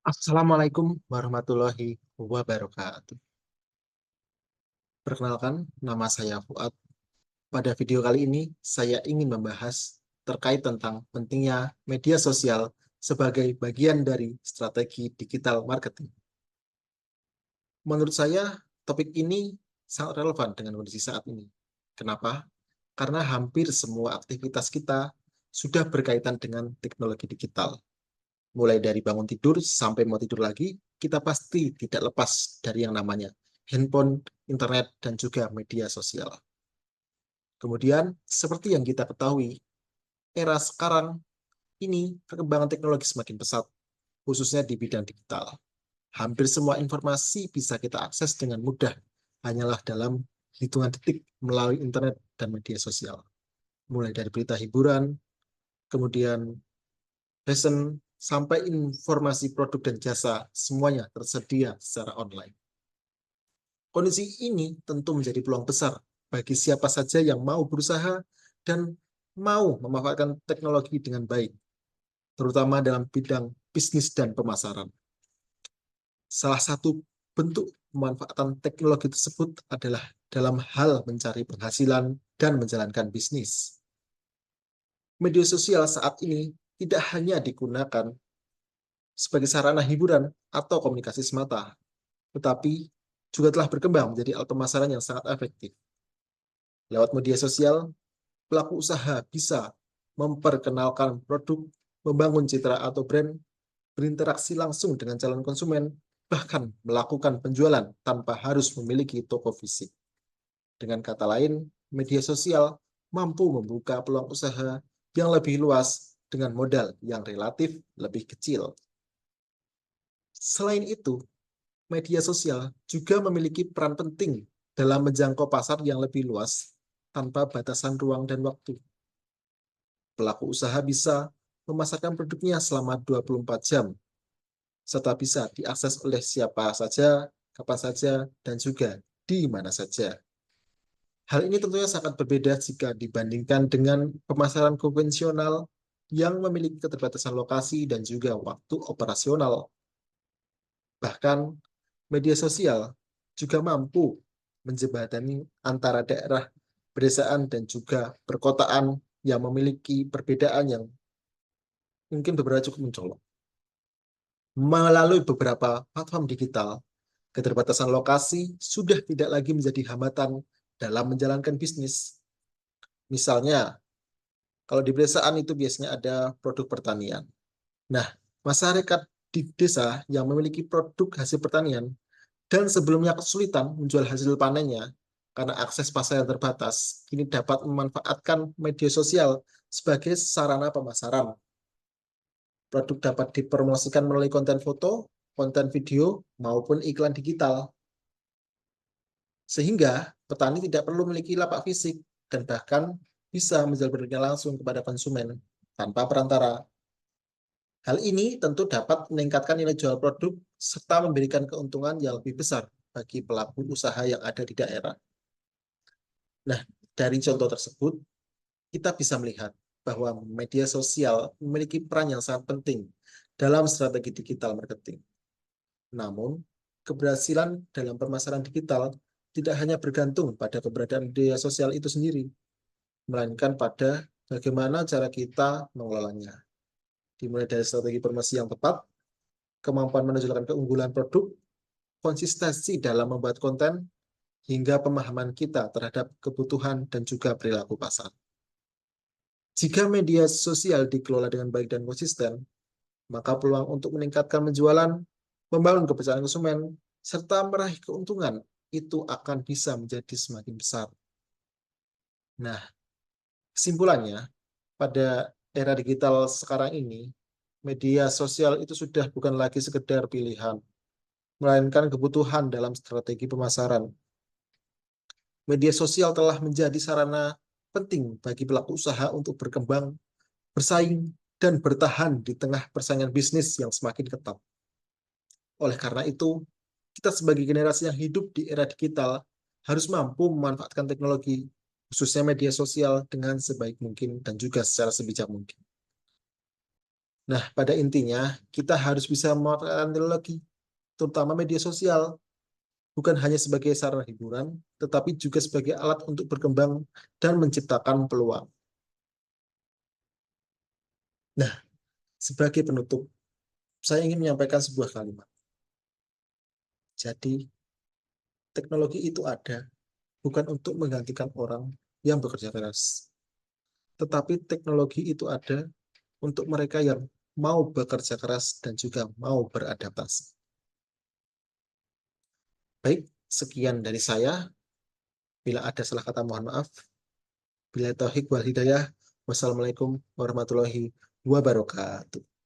Assalamualaikum warahmatullahi wabarakatuh. Perkenalkan, nama saya Fuad. Pada video kali ini, saya ingin membahas terkait tentang pentingnya media sosial sebagai bagian dari strategi digital marketing. Menurut saya, topik ini sangat relevan dengan kondisi saat ini. Kenapa? Karena hampir semua aktivitas kita sudah berkaitan dengan teknologi digital. Mulai dari bangun tidur sampai mau tidur lagi, kita pasti tidak lepas dari yang namanya handphone, internet, dan juga media sosial. Kemudian, seperti yang kita ketahui, era sekarang ini perkembangan teknologi semakin pesat, khususnya di bidang digital. Hampir semua informasi bisa kita akses dengan mudah, hanyalah dalam hitungan detik melalui internet dan media sosial. Mulai dari berita hiburan, kemudian fashion, sampai informasi produk dan jasa, semuanya tersedia secara online. Kondisi ini tentu menjadi peluang besar bagi siapa saja yang mau berusaha dan mau memanfaatkan teknologi dengan baik, terutama dalam bidang bisnis dan pemasaran. Salah satu bentuk pemanfaatan teknologi tersebut adalah dalam hal mencari penghasilan dan menjalankan bisnis. Media sosial saat ini tidak hanya digunakan sebagai sarana hiburan atau komunikasi semata, tetapi juga telah berkembang menjadi alat pemasaran yang sangat efektif. Lewat media sosial, pelaku usaha bisa memperkenalkan produk, membangun citra atau brand, berinteraksi langsung dengan calon konsumen, bahkan melakukan penjualan tanpa harus memiliki toko fisik. Dengan kata lain, media sosial mampu membuka peluang usaha yang lebih luas dengan modal yang relatif lebih kecil. Selain itu, media sosial juga memiliki peran penting dalam menjangkau pasar yang lebih luas tanpa batasan ruang dan waktu. Pelaku usaha bisa memasarkan produknya selama 24 jam, serta bisa diakses oleh siapa saja, kapan saja, dan juga di mana saja. Hal ini tentunya sangat berbeda jika dibandingkan dengan pemasaran konvensional yang memiliki keterbatasan lokasi dan juga waktu operasional. Bahkan, media sosial juga mampu menjembatani antara daerah pedesaan dan juga perkotaan yang memiliki perbedaan yang mungkin beberapa cukup mencolok. Melalui beberapa platform digital, keterbatasan lokasi sudah tidak lagi menjadi hambatan dalam menjalankan bisnis. Misalnya, kalau di pedesaan itu biasanya ada produk pertanian. Nah, masyarakat di desa yang memiliki produk hasil pertanian dan sebelumnya kesulitan menjual hasil panennya karena akses pasar yang terbatas, kini dapat memanfaatkan media sosial sebagai sarana pemasaran. Produk dapat dipromosikan melalui konten foto, konten video, maupun iklan digital. Sehingga petani tidak perlu memiliki lapak fisik dan bahkan bisa menjual produknya langsung kepada konsumen tanpa perantara. Hal ini tentu dapat meningkatkan nilai jual produk serta memberikan keuntungan yang lebih besar bagi pelaku usaha yang ada di daerah. Nah, dari contoh tersebut, kita bisa melihat bahwa media sosial memiliki peran yang sangat penting dalam strategi digital marketing. Namun, keberhasilan dalam pemasaran digital tidak hanya bergantung pada keberadaan media sosial itu sendiri, melainkan pada bagaimana cara kita mengelolanya. Dimulai dari strategi promosi yang tepat, kemampuan menunjukkan keunggulan produk, konsistensi dalam membuat konten, hingga pemahaman kita terhadap kebutuhan dan juga perilaku pasar. Jika media sosial dikelola dengan baik dan konsisten, maka peluang untuk meningkatkan penjualan, membangun kepercayaan konsumen, serta meraih keuntungan itu akan bisa menjadi semakin besar. Nah, kesimpulannya, pada era digital sekarang ini, media sosial itu sudah bukan lagi sekedar pilihan, melainkan kebutuhan dalam strategi pemasaran. Media sosial telah menjadi sarana penting bagi pelaku usaha untuk berkembang, bersaing, dan bertahan di tengah persaingan bisnis yang semakin ketat. Oleh karena itu, kita sebagai generasi yang hidup di era digital harus mampu memanfaatkan teknologi, khususnya media sosial, dengan sebaik mungkin dan juga secara sebijak mungkin. Nah, pada intinya, kita harus bisa memanfaatkan teknologi, terutama media sosial, bukan hanya sebagai sarana hiburan, tetapi juga sebagai alat untuk berkembang dan menciptakan peluang. Nah, sebagai penutup, saya ingin menyampaikan sebuah kalimat. Jadi, teknologi itu ada bukan untuk menggantikan orang yang bekerja keras, tetapi teknologi itu ada untuk mereka yang mau bekerja keras dan juga mau beradaptasi. Baik, sekian dari saya. Bila ada salah kata, mohon maaf. Bila taufiq wal hidayah. Wassalamualaikum warahmatullahi wabarakatuh.